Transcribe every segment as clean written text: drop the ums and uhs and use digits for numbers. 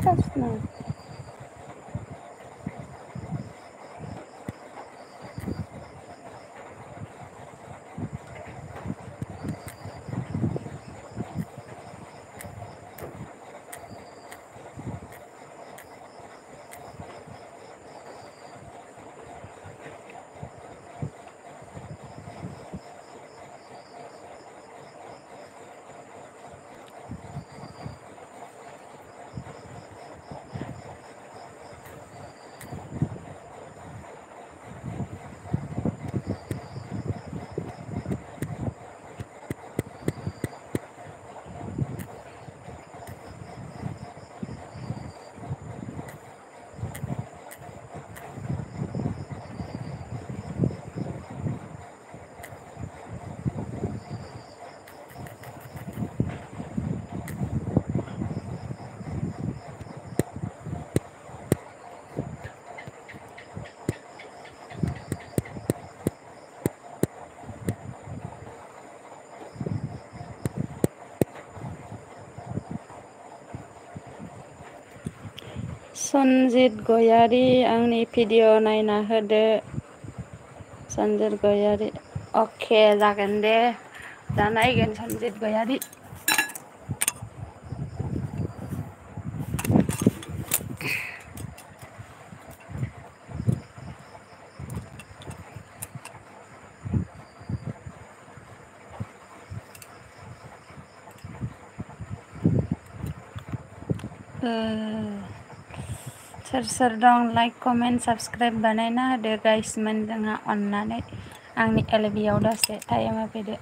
Jasno. सनजित Gayari आंनि video नायना होदो सनजित गयारी अके जागोन दे दा नायगोन सनजित गयारी सोर सोर दं लाइक कमेन्ट साबस्क्राइब बानायना होदो गाइसमोन जोंहा अननानै आंनि एलबियाव दसे टाइम होफैदो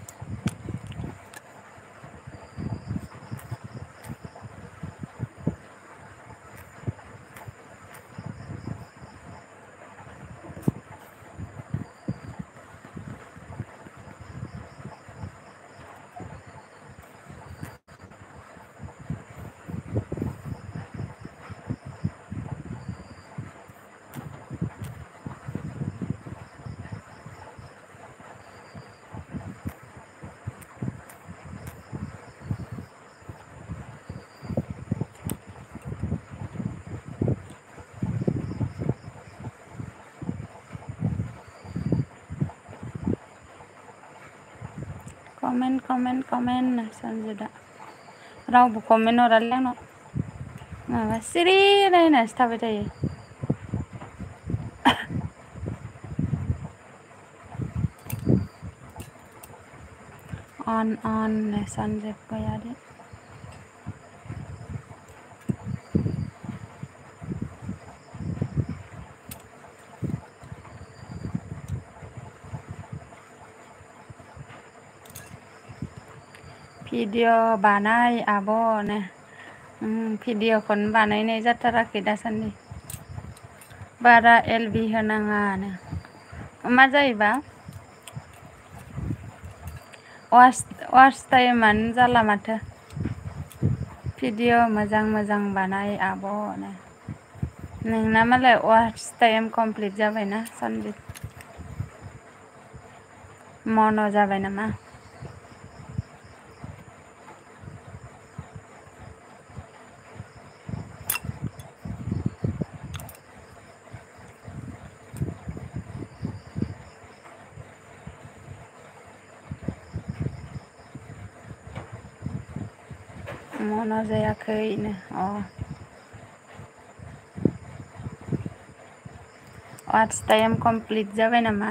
कमेन्ट सनजितआ रावबो कमेन्ट हरालै आंनाव माबा सिरि नायनासो थाबाय थायो अन सनजित गयारी भिडिअ बानाय आब'नो भिडिअखौनो बानायनाय जाथाराखै दासान्दि बारा एलबि होनाङानो मा जायोबा वाच टाइमानो जाला माथो भिडिअ मोजां बानाय आब'नो नोंना मालाय वाच टाइम कमप्लिट जाबायना सनजित मन' जाबाय नामा मन' जायाखैनो वाच टाइम कमप्लिट जाबाय नामा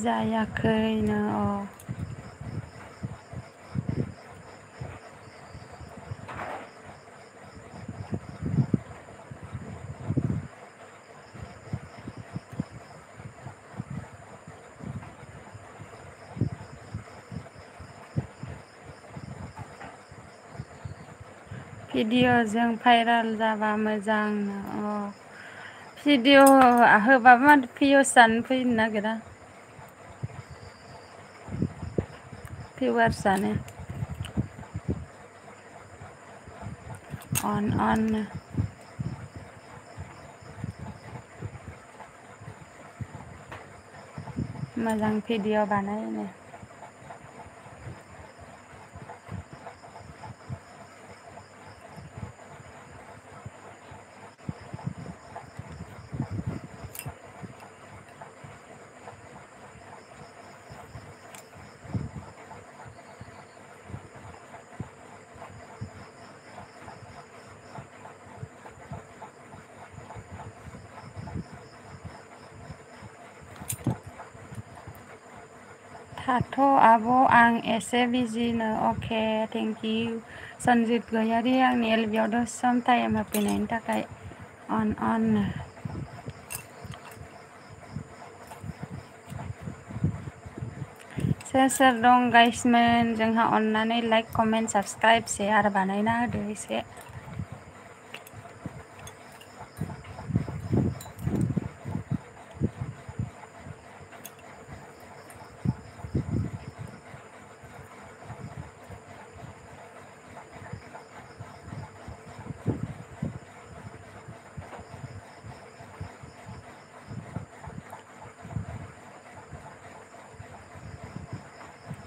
जायाखैनो भिडिअजों भाइराल जाबा मोजांनो भिडिअ होबाबो माथो भिउसआनो फैनो नागिरा भिउवार्सआनो on मोजां भिडिअ बानायनो थाथ' आब' आं एसे बिजिनो अके थेंक इउ सनजित गयारि आंनि एलबियाव दसे सम टाइम होफैनायनि थाखाय अन सोर सोर दं गाइसमोन जोंहा अननानै लाइक कमेन्ट साबस्क्राइब शेयार बानायना होदो एसे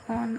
on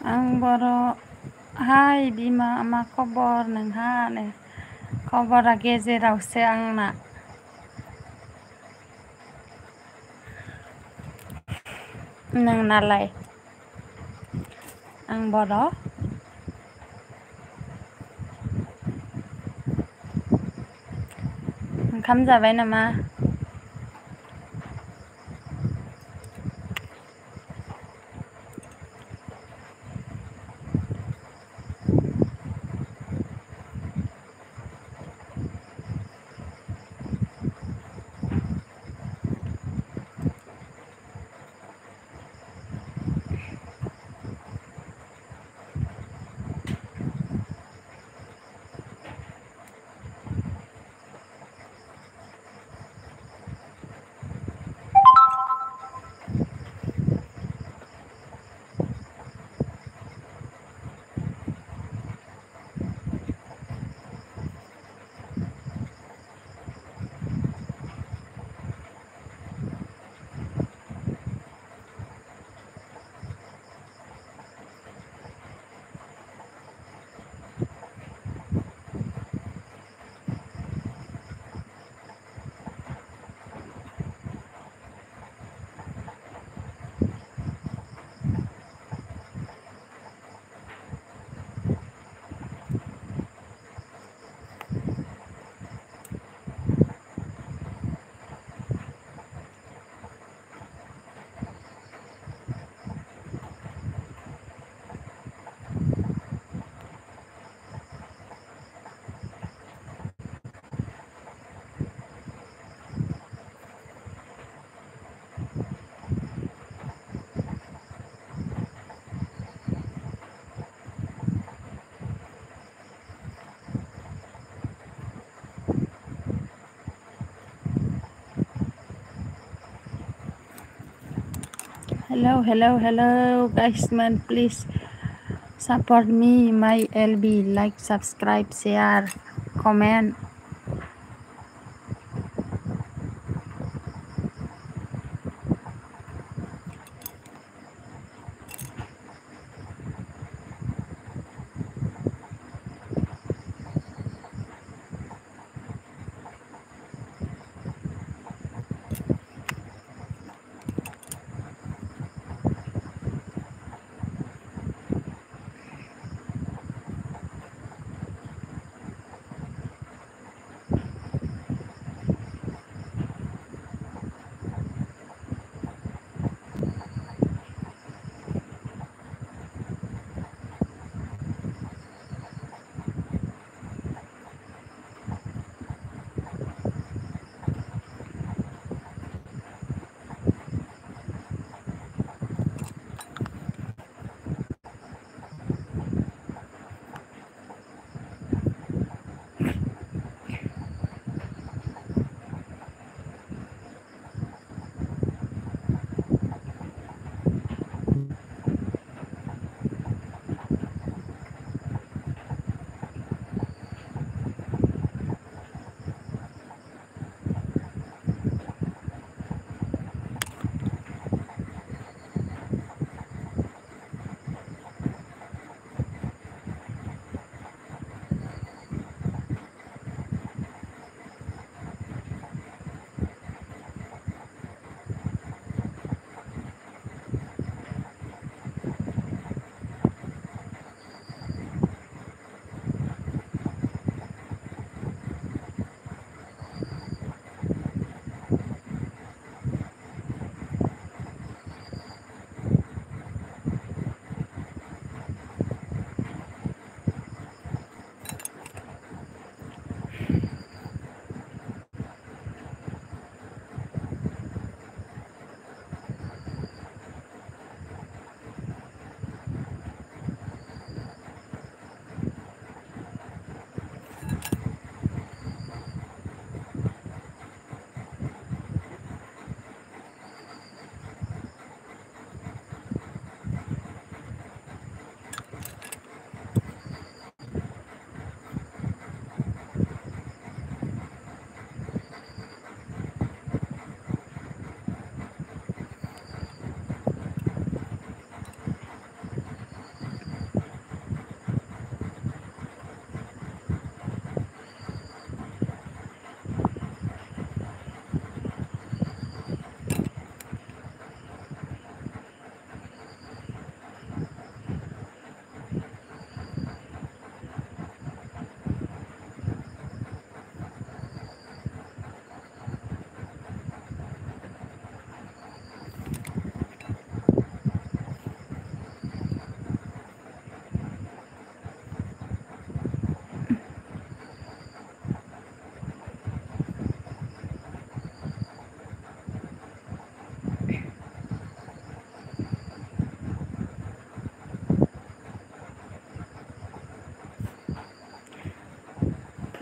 आं बर' हाय बिमा मा खबर नोंहा खबरा गेजेरावसो आंना नोंनालाय आं बर' ओंखाम जाबाय नामा Hello, guys, man, please support me, my LB, like, subscribe, share, comment.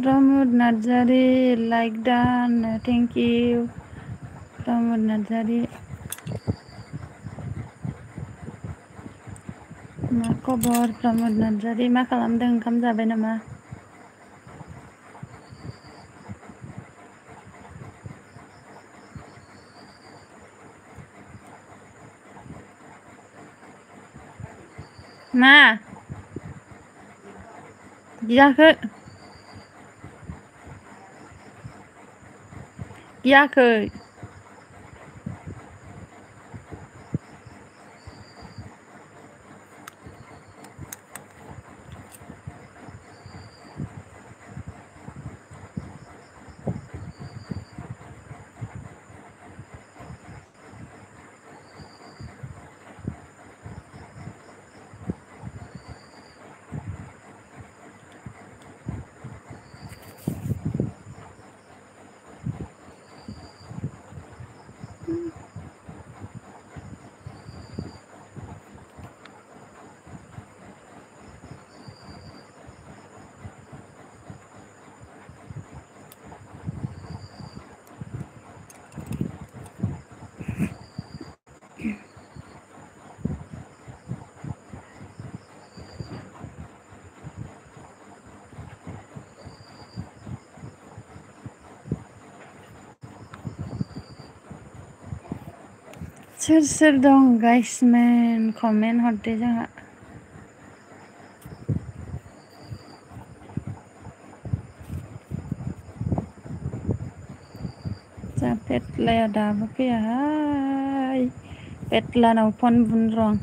Pramod Narjari, like done. Thank you, Pramod Narjari. Ma kabar Pramod Narjari? Ma खालामदों? ओंखाम जाबाय नामा? Ma? गियाखै? गियाखै? सोर सोर दं गाइसमेन कमेन्ट हरदो जोंहा जा पेटलाया दाबो फैयाहाय पेटलानाव फन बुनो रं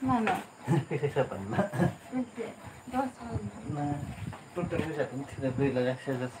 Mana? Bisa pernah. Nah, total bisa pun tidak beli lagi saya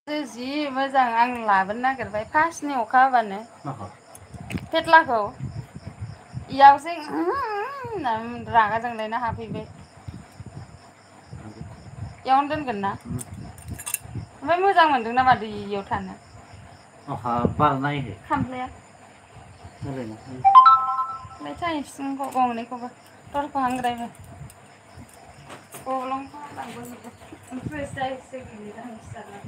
जि मोजां आं लाबोनो नागिरबाय फार्स्टनि अखा हाबानो माखौ फेटलाखौ इयावसो रागा जोंलायना हाफैबाय इयावनो दोनगोन ना ओमफ्राय मोजां मोनदों ना मादो इयाव थानो अखा बार नायहो खामफ्लाया ओरैनो ओमफ्राय थाइसिं गंनैखौबो दरखौ हांग्रायबाय गब्लंखौ लांबोजोबो ओमफ्राय जायसो गोलैदां सियारना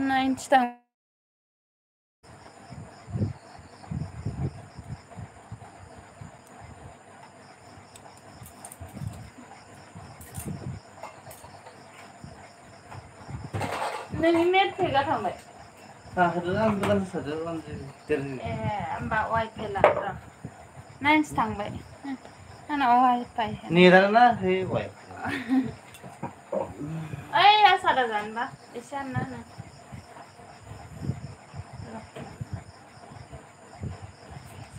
नाइनथि थां नोंनि मेट्रिकआ थांबाय थांहोदो आं गोदान सोदो ए होमबा वाइफाइ लाब्रा नाइनथि थांबाय आंनाव वाइफाइ नेटानो नाङाखै ओइ सादा जानोबा एसे आनना होनो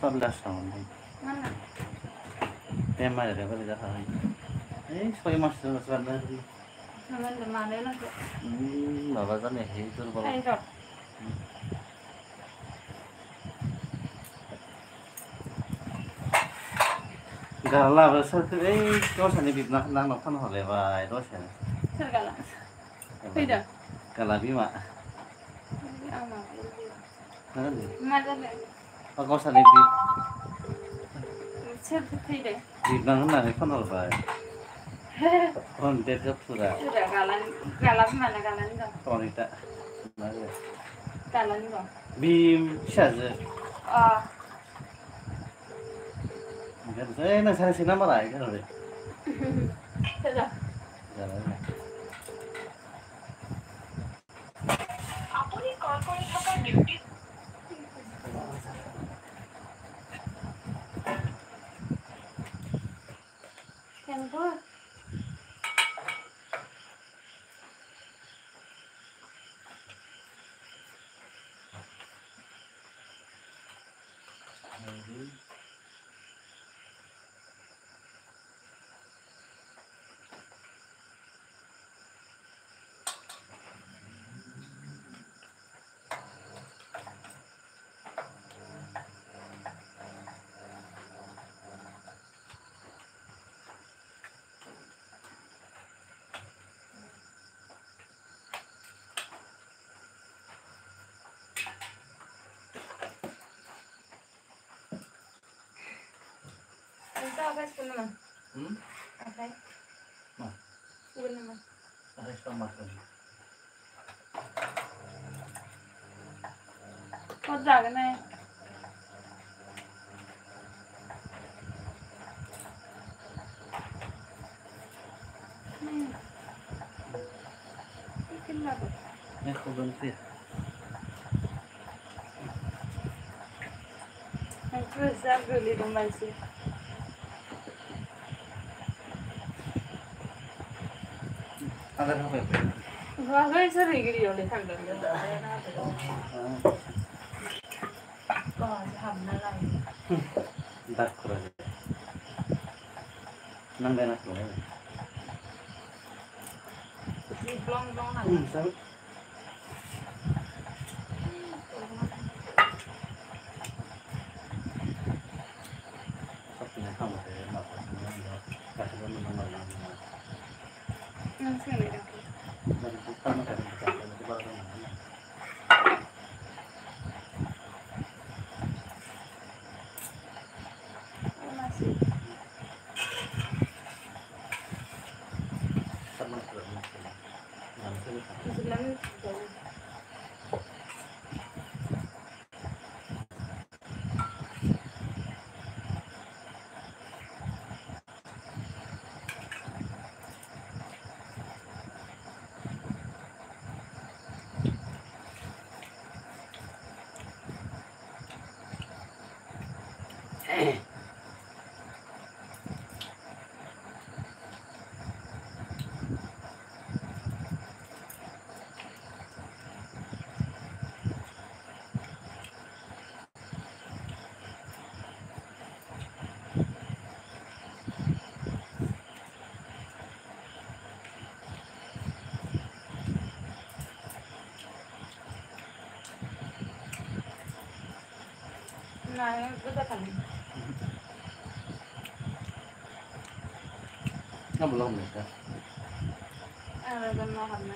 सल्लासआव मोनदों मानो बेमारिया बोरै जाखागोन ओइ 6 माससो जानो होनदो मानो नांगौ माबा जानायखाय दुरबल थाइरड गारलाबो सोरखो ओइ दसेनो बिबना आंनाव फानहरलायबाय दसेनो सोर गाला फैदों गाला बिमा मा जादों गावसानि सोर फैदों बिबनां होननानै फानहरबाय रनजित गफुरा गाला बिमाना गालानि दं प्रनिता गालानि दं बि फिसाजो अ ओइ नोंसानिसो नाम्बारा होनहरबाय सोर আপুনি কল কৰি থকা ব্যক্তি কেনেকুৱা Itu apa sih teman? Apa? Nah. Sudah teman. Ada sama lagi. Kau jaga nih. Ikan apa? Ini aku ganti. Aku siap beli domba sih. Ada apa? Wah, gue sering gini oleh tanggal ya. Kau hamna lagi. Dak kurang. Nang enak loh. Blong lagi. Sama. Tapi nak kamu saya nak kasih kamu nama. Nasi ni dah. Dari kita nak kasih kita nanti baru. Nasi. Sama kurang. Sebelum belum nih kan. Gần nó hầm nó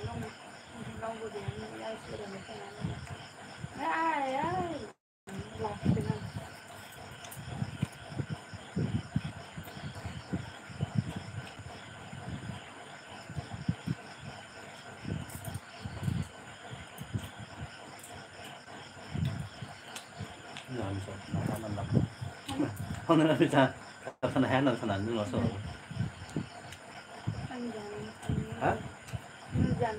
nông bùi điện ai sửa được cái này ai ai lọc cái này Rồi mình sợ nó nằm không nên là bây giờ cái phần hé là phần nào nó sợ anh hả dần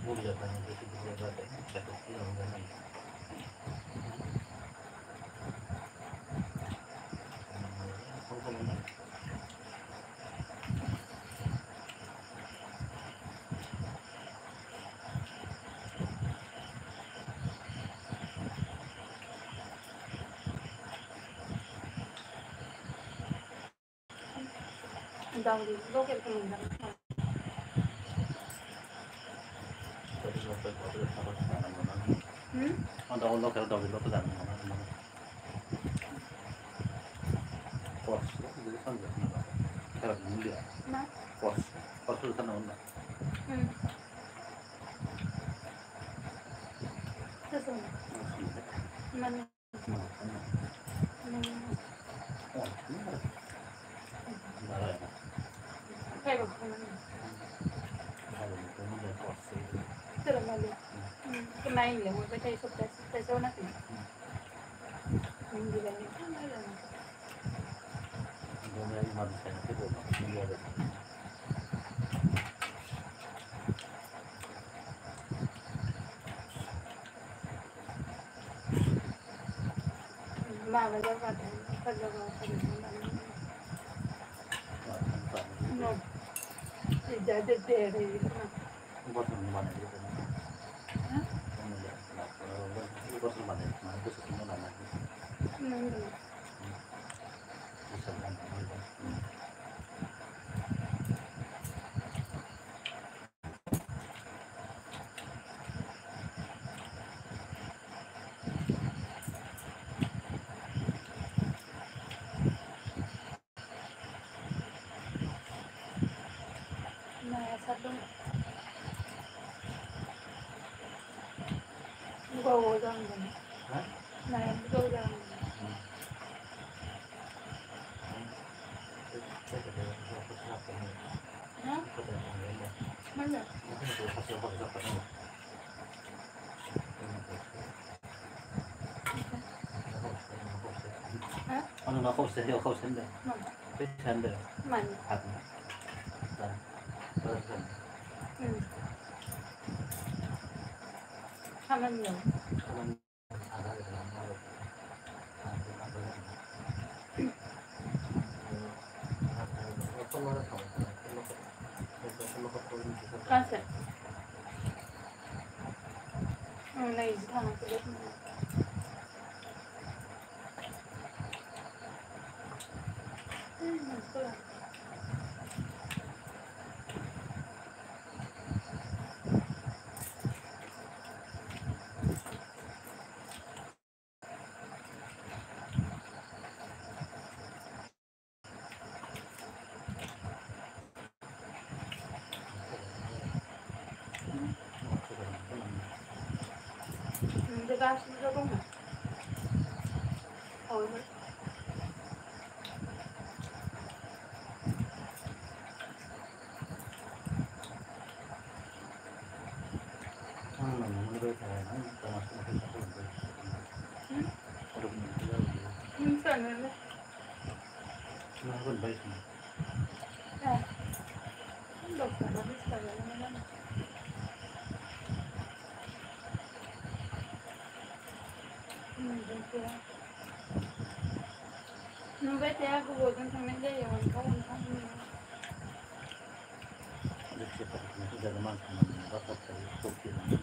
mua bây giờ là những cái bây giờ để cái này không đầu thì vô cái mình làm Nó kéo đầu thì nó có giảm nó Pos, itu kan ya. Kalau dulu ya. Nah. Pos itu kan ono. Terus mana? Kayak mana? Terus mana? Kemain ya, mau baca sudah zona sih. Minggu lalu kan ada. Dunia ini manusia itu dia ada. Mà bây giờ vào phần đầu vào phần nó thì giờ để thì Buat mana itu? hả? Buat mana? Mana itu semua mana? Bisa kan? Satu gua jangan Hah? nah gua jangan hah mana hah nó không sẽ hiểu không sẽ được biết sẽ được mana thật kamu nhiều Kasih. Này thằng nó biết gas nó không hả? Ôi mất. Cần rồi đấy. Nó vẫn bay. À. Đột cả nó biết rồi nó. Não vai ter água hoje, então nem dei eu, então não tá Deixa eu ver, já mais não dá para ir pouquinho.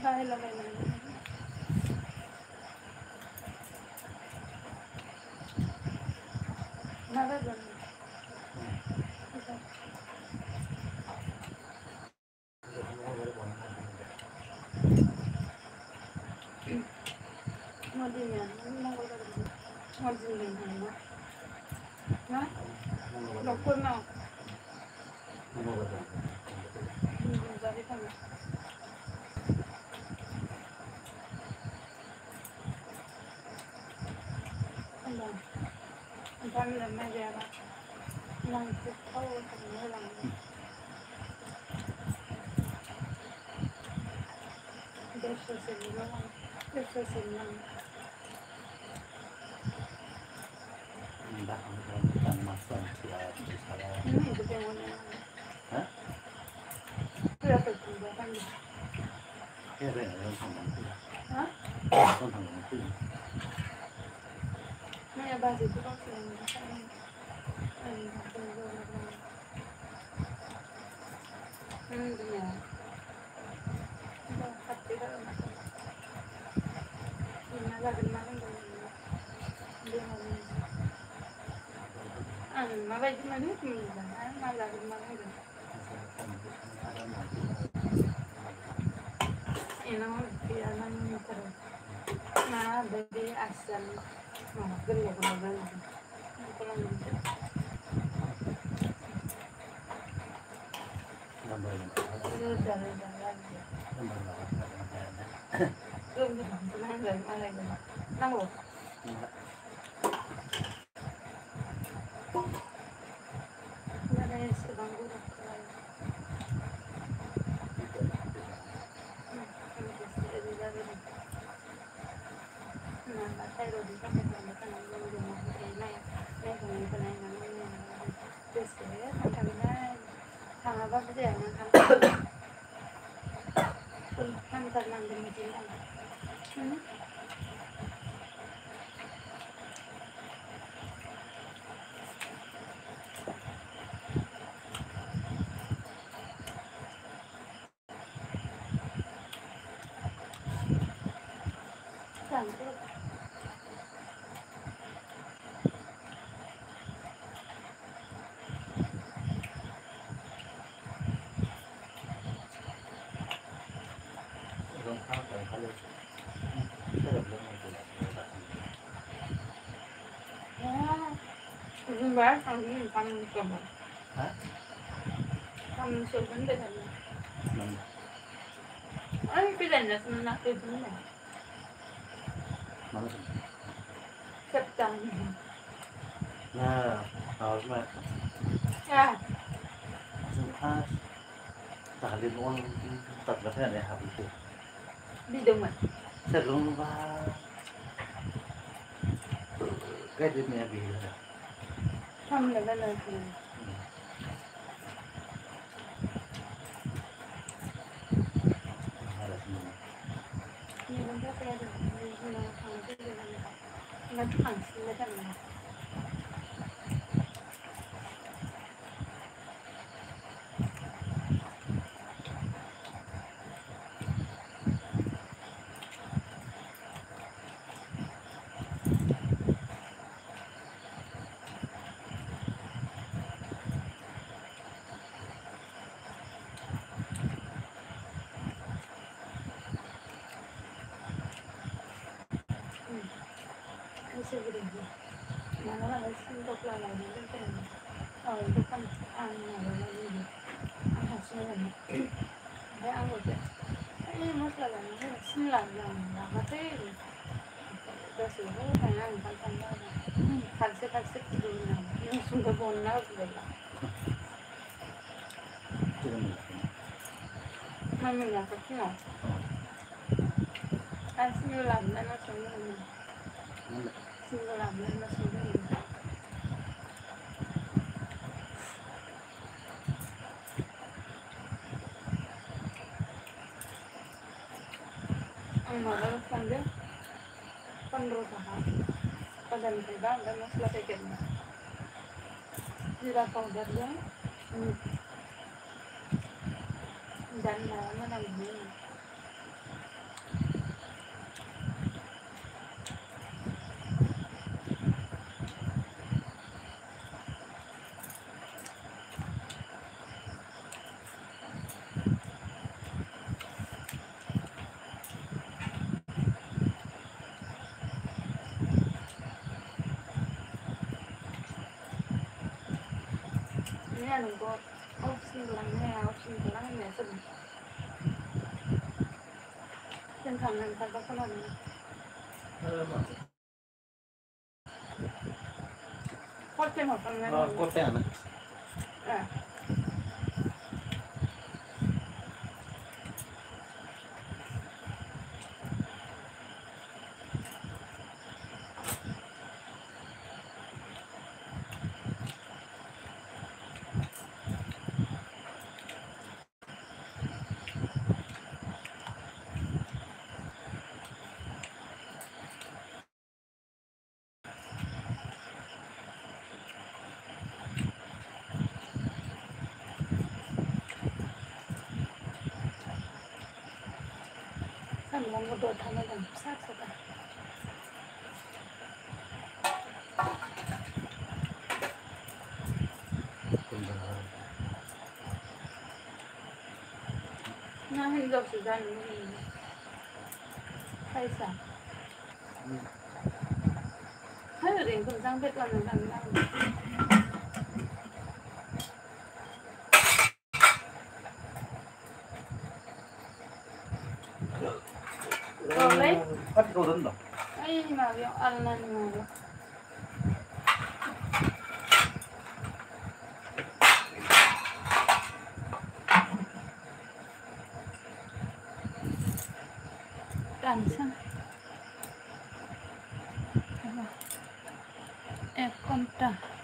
Vai lá, vai lá. Nada dan mau dinyan mau dinyan na dokter mau dari kami kami lemah dia langsung kau semua langsung desa senang Tidak bukan masa tidak bersalah. ini itu yang mana Hah? sudah pertumbuhan Ya saya yang sama itu. hah Sama itu. mana bahasa itu kan senang dia hati dalam ini lagi mana dia malah cuma dia malah gimana ini dia namanya terus nah dari asal mau kerja kalau Gambar yang sudah gambar belum tenang dari mana nanggu mana sedang buruk nah saya udah bisa melakukan yang lebih mudah saya kemudian yang terus ya sampai thằng bác sĩ này thằng thật làm được một chuyện này chẳng được Rong khao tới khao lên. Cái đầm lông này musim barat kami coba Hah? kami coba deh Mana? Ay pilihannya sebenarnya itu Mana sih? September Nah, harus mah. ya Pas tadi uang tak berapa ya habis itu. đi đâu mà Sebelum cái gì mẹ bị rồi. không là cái lời thì Ada semua. nhưng mà cái là thằng cái gì nó thẳng xin cái thằng này cái sự việc gì mà nó là xin độc là đến cái này cái con ăn này là gì ăn hạt sen này để ăn một cái mất là nó xin làm mà thế dah suruh tangan kalse dulu yang sungguh bonar bela Tidak mungkin. kami nggak kenal asli lamnya masih ini Mana? asli lamnya masih ini malah sambil penerusan pada mereka dan masalah pikirnya tidak powdernya dan mana begini 하는 거 없으면 해 없으면 해 쓰는 괜찮은 거 그거는 พอดเป็นหมดตรงนั้น ก็แป้งนะ อ่ะ Kan lang mo tama lang sa sa 那很多时间太少，还有点紧张，被断了bắt câu dẫn rồi Ay, Mario, Allah Mario. Cansa. Conta.